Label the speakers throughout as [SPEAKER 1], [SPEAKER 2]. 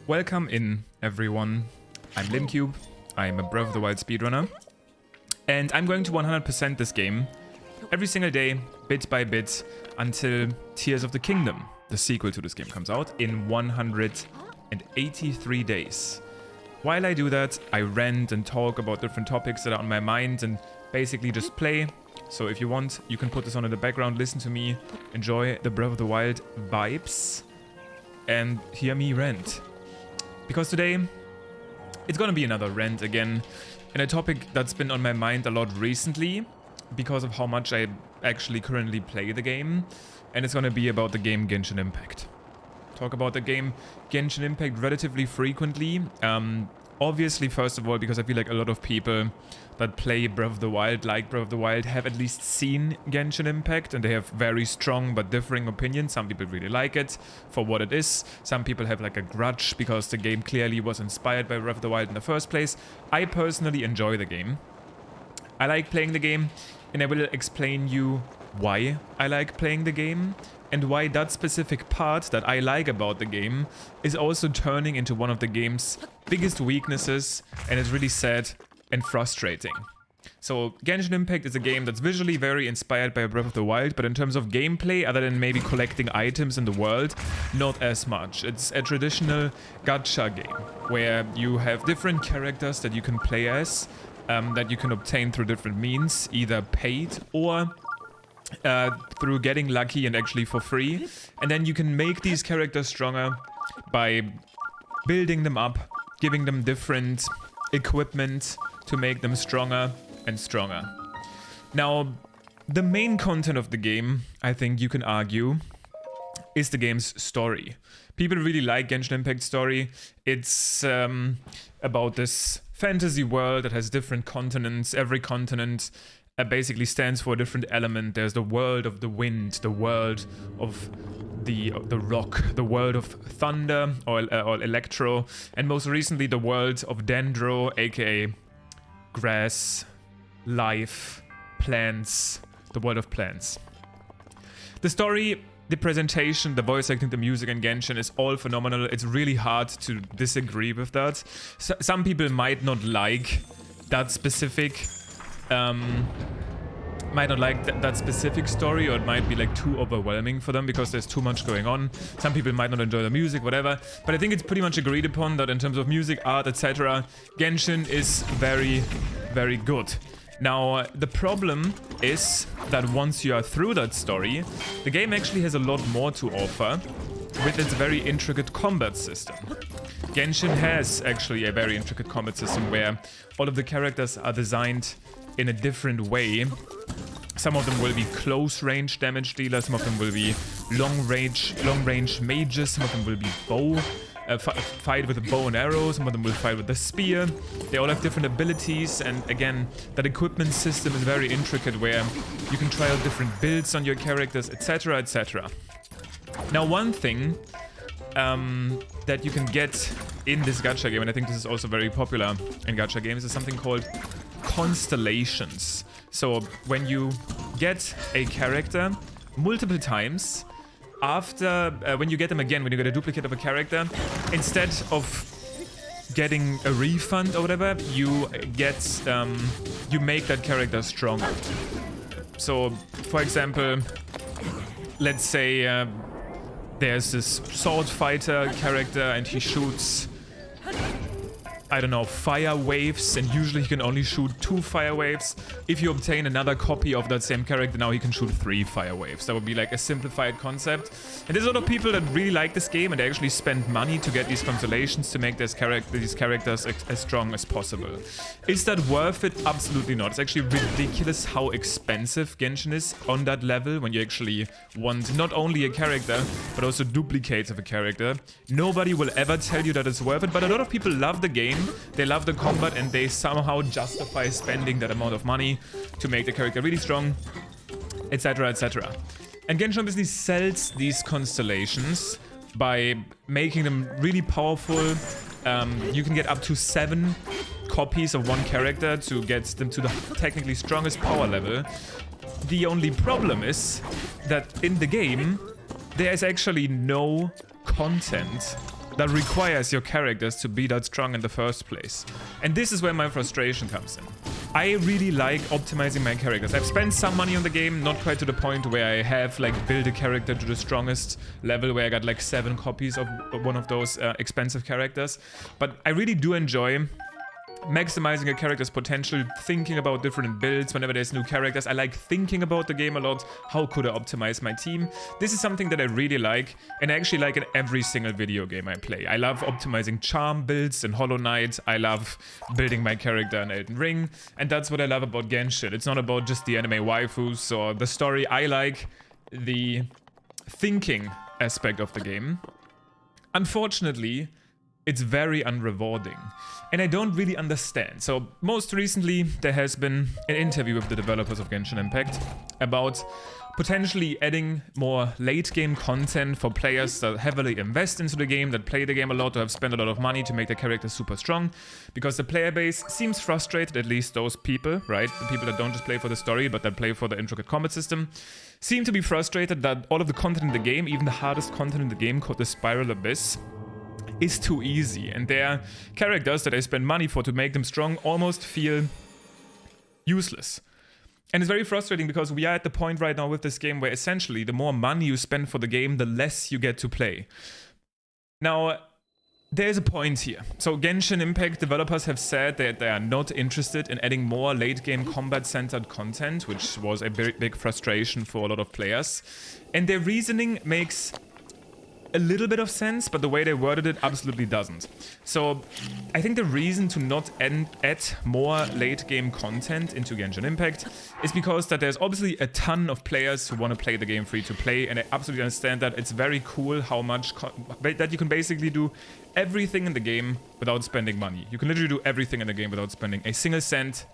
[SPEAKER 1] Welcome in, everyone. I'm Limcube, I'm a Breath of the Wild speedrunner, and I'm going to 100% this game every single day, bit by bit, until Tears of the Kingdom, the sequel to this game, comes out in 183 days. While I do that, I rant and talk about different topics that are on my mind and basically just play. So if you want, you can put this on in the background, listen to me, enjoy the Breath of the Wild vibes, and hear me rant. Because today, it's gonna be another rant again, and a topic that's been on my mind a lot recently, because of how much I actually currently play the game, and it's gonna be about the game Genshin Impact. Talk about the game Genshin Impact relatively frequently. Obviously, first of all, because I feel like a lot of people that play Breath of the Wild, like Breath of the Wild, have at least seen Genshin Impact, and they have very strong but differing opinions. Some people really like it for what it is. Some people have like a grudge because the game clearly was inspired by Breath of the Wild in the first place. I personally enjoy the game. I like playing the game, and I will explain you why I like playing the game, and why that specific part that I like about the game is also turning into one of the game's biggest weaknesses, and it's really sad and frustrating. So Genshin Impact is a game that's visually very inspired by Breath of the Wild, but in terms of gameplay, other than maybe collecting items in the world, not as much. It's a traditional gacha game, where you have different characters that you can play as, that you can obtain through different means, either paid or through getting lucky and actually for free. And then you can make these characters stronger by building them up, giving them different equipment to make them stronger and stronger. Now, the main content of the game, I think you can argue, is the game's story. People really like Genshin Impact's story. It's about this fantasy world that has different continents. Every continent basically stands for a different element. There's the world of the wind, the world of the rock, the world of thunder or electro, and most recently the world of dendro, aka grass, life, plants, the world of plants. The story, the presentation, the voice acting, the music in Genshin is all phenomenal. It's really hard to disagree with that. Some people might not like that specific that specific story, or it might be like too overwhelming for them because there's too much going on. Some people might not enjoy the music, whatever, but I think it's pretty much agreed upon that in terms of music, art, etc., Genshin is very, very good. Now, the problem is that once you are through that story, the game actually has a lot more to offer with its very intricate combat system. Genshin has actually a very intricate combat system where all of the characters are designed in a different way. Some of them will be close range damage dealers, some of them will be long range mages, some of them will be fight with a bow and arrow, some of them will fight with a spear. They all have different abilities, and again, that equipment system is very intricate where you can try out different builds on your characters, etc, etc. Now, one thing that you can get in this gacha game, and I think this is also very popular in gacha games, is something called constellations. So when you get a character multiple times, after when you get them again, when you get a duplicate of a character, instead of getting a refund or whatever, you get you make that character stronger. So for example, let's say there's this sword fighter character and he shoots, I don't know, fire waves, and usually he can only shoot 2 fire waves. If you obtain another copy of that same character, now he can shoot 3 fire waves. That would be like a simplified concept. And there's a lot of people that really like this game, and they actually spend money to get these constellations to make these characters as strong as possible. Is that worth it? Absolutely not. It's actually ridiculous how expensive Genshin is on that level when you actually want not only a character, but also duplicates of a character. Nobody will ever tell you that it's worth it, but a lot of people love the game. They love the combat, and they somehow justify spending that amount of money to make the character really strong, etc, etc. And Genshin obviously sells these constellations by making them really powerful. You can get up to 7 copies of one character to get them to the technically strongest power level. The only problem is that in the game, there is actually no content that requires your characters to be that strong in the first place. And this is where my frustration comes in. I really like optimizing my characters. I've spent some money on the game, not quite to the point where I have like built a character to the strongest level where I got like 7 copies of one of those expensive characters. But I really do enjoy maximizing a character's potential, thinking about different builds whenever there's new characters. I like thinking about the game a lot. How could I optimize my team? This is something that I really like, and I actually like in every single video game I play. I love optimizing charm builds in Hollow Knight. I love building my character in Elden Ring, and that's what I love about Genshin. It's not about just the anime waifus or the story. I like the thinking aspect of the game. Unfortunately, it's very unrewarding, and I don't really understand. So most recently there has been an interview with the developers of Genshin Impact about potentially adding more late game content for players that heavily invest into the game, that play the game a lot, or have spent a lot of money to make their characters super strong, because the player base seems frustrated, at least those people, right? The people that don't just play for the story but that play for the intricate combat system, seem to be frustrated that all of the content in the game, even the hardest content in the game called the Spiral Abyss, is too easy, and their characters that I spend money for to make them strong almost feel useless. And it's very frustrating because we are at the point right now with this game where essentially the more money you spend for the game, the less you get to play. Now, there's a point here. So Genshin Impact developers have said that they are not interested in adding more late game combat centered content, which was a big frustration for a lot of players. And their reasoning makes a little bit of sense, but the way they worded it absolutely doesn't. So I think the reason to not add more late game content into Genshin Impact is because that there's obviously a ton of players who want to play the game free to play, and I absolutely understand that. It's very cool how much that you can basically do everything in the game without spending money. You can literally do everything in the game without spending a single cent,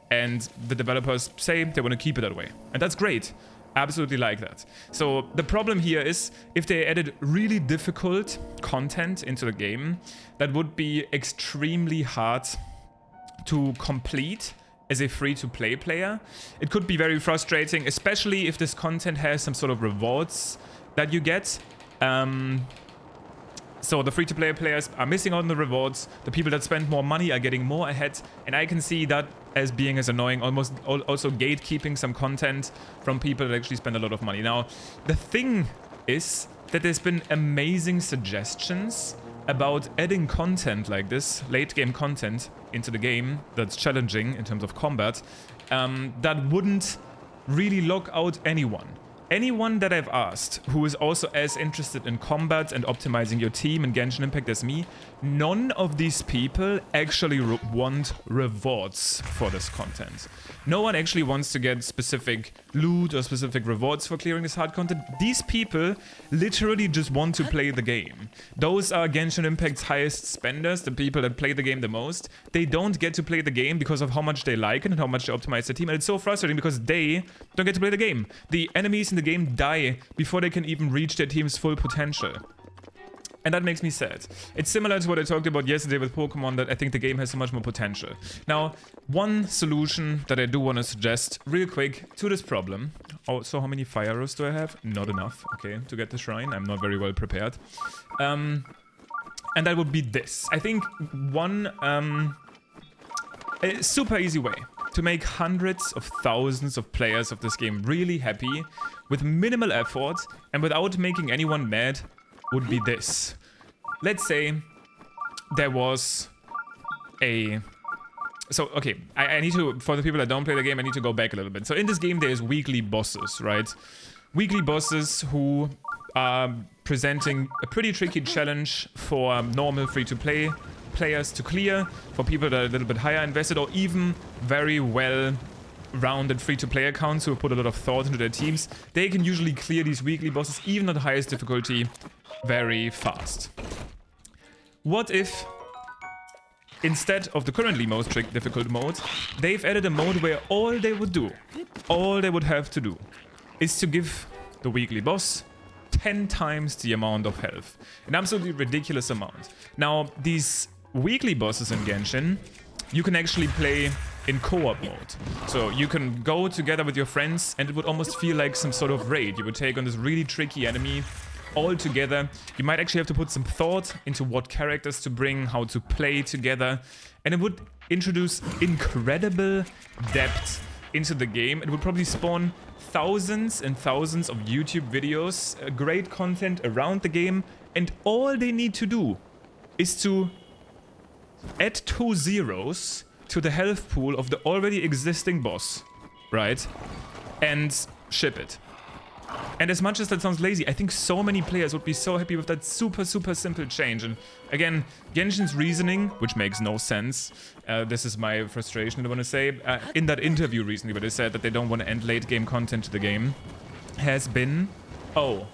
[SPEAKER 1] and the developers say they want to keep it that way, and that's great. Absolutely like that. So the problem here is if they added really difficult content into the game that would be extremely hard to complete as a free-to-play player, it could be very frustrating, especially if this content has some sort of rewards that you get. So the free-to-play players are missing out on the rewards, the people that spend more money are getting more ahead, and I can see that as being as annoying, almost also gatekeeping some content from people that actually spend a lot of money. Now, the thing is that there's been amazing suggestions about adding content like this, late-game content, into the game that's challenging in terms of combat, that wouldn't really lock out anyone. Anyone that I've asked who is also as interested in combat and optimizing your team in Genshin Impact as me, none of these people actually want rewards for this content. No one actually wants to get specific loot or specific rewards for clearing this hard content. These people literally just want to play the game. Those are Genshin Impact's highest spenders, the people that play the game the most. They don't get to play the game because of how much they like it and how much they optimize their team, and it's so frustrating because they don't get to play the game. The enemies in the game die before they can even reach their team's full potential. And that makes me sad. It's similar to what I talked about yesterday with Pokemon, that I think the game has so much more potential. Now, one solution that I do want to suggest real quick to this problem. Oh, so how many fire arrows do I have? Not enough, okay, to get the shrine. I'm not very well prepared. And that would be this. I think one a super easy way to make hundreds of thousands of players of this game really happy with minimal effort and without making anyone mad would be this. Let's say there was a... So, okay, I need to, for the people that don't play the game, I need to go back a little bit. So in this game there's weekly bosses, right? Weekly bosses who are presenting a pretty tricky challenge for normal free-to-play players to clear, for people that are a little bit higher invested, or even very well-rounded free-to-play accounts who put a lot of thought into their teams. They can usually clear these weekly bosses, even at the highest difficulty, very fast. What if, instead of the currently most difficult mode, they've added a mode where all they would have to do, is to give the weekly boss 10 times the amount of health. An absolutely ridiculous amount. Now, these weekly bosses in Genshin, you can actually play in co-op mode. So you can go together with your friends and it would almost feel like some sort of raid. You would take on this really tricky enemy all together. You might actually have to put some thought into what characters to bring, how to play together, and it would introduce incredible depth into the game. It would probably spawn thousands and thousands of YouTube videos, great content around the game, and all they need to do is to add 2 zeros to the health pool of the already existing boss, right? And ship it. And as much as that sounds lazy, I think so many players would be so happy with that super simple change. And again, Genshin's reasoning, which makes no sense, this is my frustration I want to say, in that interview recently where they said that they don't want to end late game content to the game, has been, oh,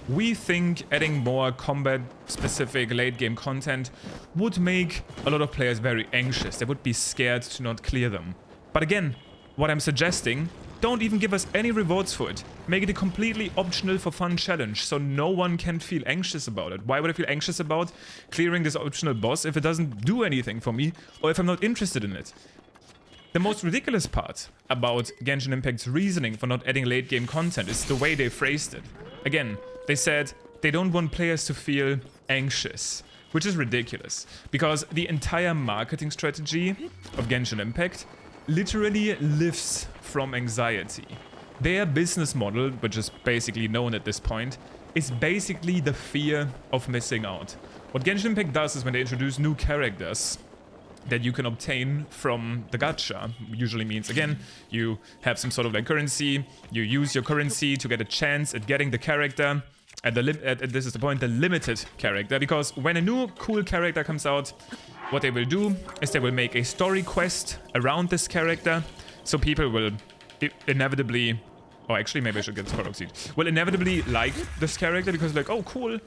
[SPEAKER 1] we think adding more combat specific late game content would make a lot of players very anxious. They would be scared to not clear them. But again, what I'm suggesting, don't even give us any rewards for it. Make it a completely optional for fun challenge, so no one can feel anxious about it. Why would I feel anxious about clearing this optional boss if it doesn't do anything for me, or if I'm not interested in it? The most ridiculous part about Genshin Impact's reasoning for not adding late game content is the way they phrased it. Again, they said they don't want players to feel anxious, which is ridiculous, because the entire marketing strategy of Genshin Impact literally lives from anxiety. Their business model, which is basically known at this point, is basically the fear of missing out. What Genshin Impact does is when they introduce new characters that you can obtain from the gacha, usually means, again, you have some sort of like currency, you use your currency to get a chance at getting the character, and this is the point, the limited character, because when a new cool character comes out, what they will do is they will make a story quest around this character, so people will inevitably, or actually maybe I should get Scarlet Seed, will inevitably like this character because like, oh cool,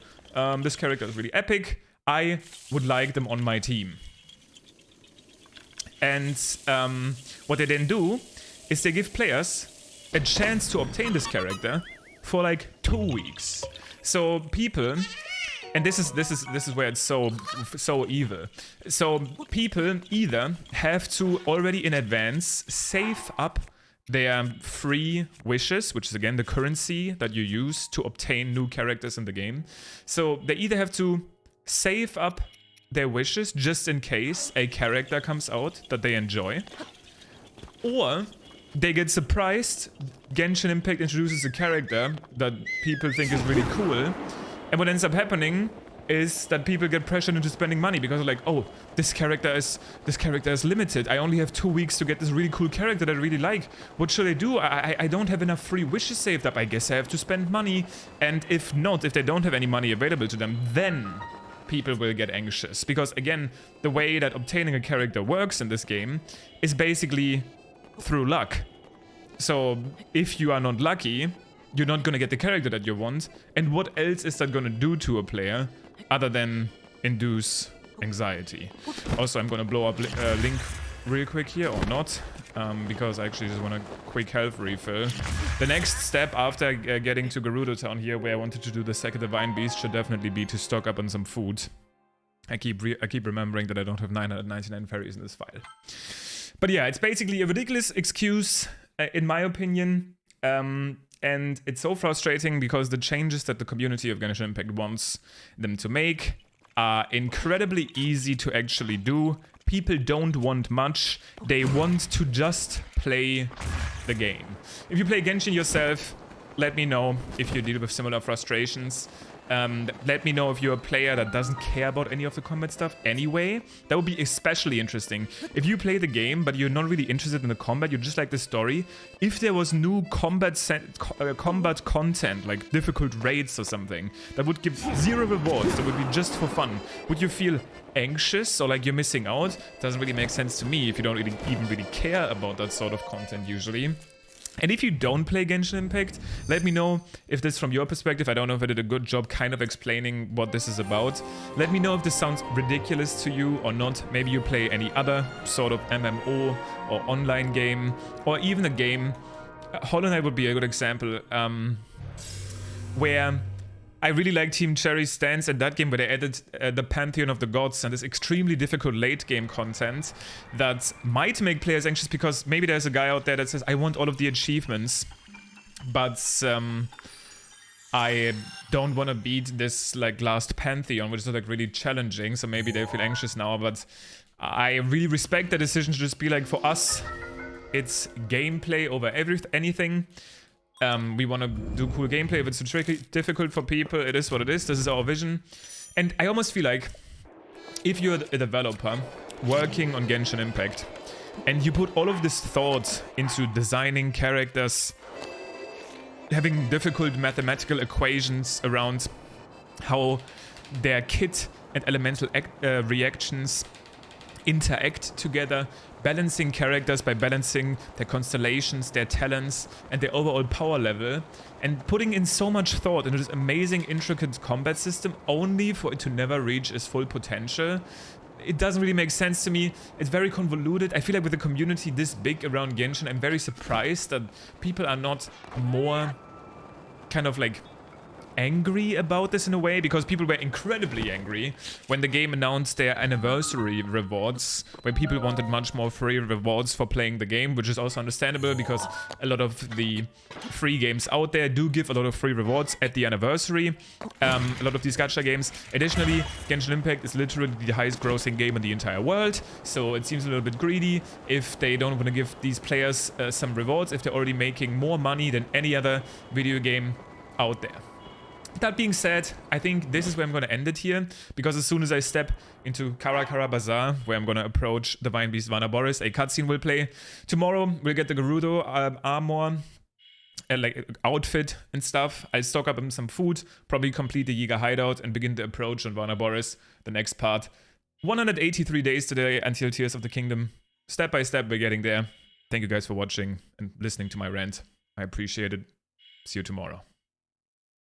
[SPEAKER 1] this character is really epic, I would like them on my team. And what they then do is they give players a chance to obtain this character for like 2 weeks. So people, and this is where it's so evil. So people either have to already in advance save up their free wishes, which is again the currency that you use to obtain new characters in the game. So they either have to save up their wishes just in case a character comes out that they enjoy, or they get surprised. Genshin Impact introduces a character that people think is really cool, and what ends up happening is that people get pressured into spending money because they're like, oh, this character is limited. I only have 2 weeks to get this really cool character that I really like. What should I do? I don't have enough free wishes saved up. I guess I have to spend money. And if not, if they don't have any money available to them, then people will get anxious. Because again, the way that obtaining a character works in this game is basically through luck. So if you are not lucky, you're not gonna get the character that you want. And what else is that gonna do to a player other than induce anxiety? Also, I'm gonna blow up Link real quick here, or not, because I actually just want a quick health refill. The next step after getting to Gerudo Town here, where I wanted to do the second Divine Beast, should definitely be to stock up on some food. I keep remembering that I don't have 999 fairies in this file. But yeah, it's basically a ridiculous excuse, in my opinion. And it's so frustrating because the changes that the community of Genshin Impact wants them to make are incredibly easy to actually do. People don't want much. They want to just play the game. If you play Genshin yourself, let me know if you deal with similar frustrations. Let me know if you're a player that doesn't care about any of the combat stuff anyway. That would be especially interesting. If you play the game, but you're not really interested in the combat, you just like the story. If there was new combat content, like difficult raids or something, that would give 0 rewards, that would be just for fun, would you feel anxious or like you're missing out? Doesn't really make sense to me if you don't even really care about that sort of content usually. And if you don't play Genshin Impact, let me know if this from your perspective, I don't know if I did a good job kind of explaining what this is about. Let me know if this sounds ridiculous to you or not. Maybe you play any other sort of MMO or online game, or even a game. Hollow Knight would be a good example, where I really like Team Cherry's stance in that game where they added the Pantheon of the Gods and this extremely difficult late game content that might make players anxious because maybe there's a guy out there that says, I want all of the achievements, but I don't want to beat this like last Pantheon, which is like really challenging, so maybe they feel anxious now, but I really respect the decision to just be like, for us, it's gameplay over anything. We want to do cool gameplay. If it's too tricky, difficult for people, it is what it is. This is our vision. And I almost feel like if you're a developer working on Genshin Impact and you put all of this thought into designing characters, having difficult mathematical equations around how their kit and elemental reactions interact together, balancing characters by balancing their constellations, their talents, and their overall power level, and putting in so much thought into this amazing, intricate combat system only for it to never reach its full potential. It doesn't really make sense to me. It's very convoluted. I feel like with a community this big around Genshin, I'm very surprised that people are not more kind of like angry about this in a way, because people were incredibly angry when the game announced their anniversary rewards, where people wanted much more free rewards for playing the game, which is also understandable because a lot of the free games out there do give a lot of free rewards at the anniversary. A lot of these gacha games. Additionally, Genshin Impact is literally the highest grossing game in the entire world, so it seems a little bit greedy if they don't want to give these players some rewards if they're already making more money than any other video game out there. That being said, I think this is where I'm going to end it here, because as soon as I step into Karakara Bazaar, where I'm going to approach Divine Beast Vanaboris, a cutscene will play. Tomorrow, we'll get the Gerudo armor, like outfit and stuff. I'll stock up on some food, probably complete the Yiga hideout, and begin the approach on Vanaboris, the next part. 183 days today until Tears of the Kingdom. Step by step, we're getting there. Thank you guys for watching and listening to my rant. I appreciate it. See you tomorrow.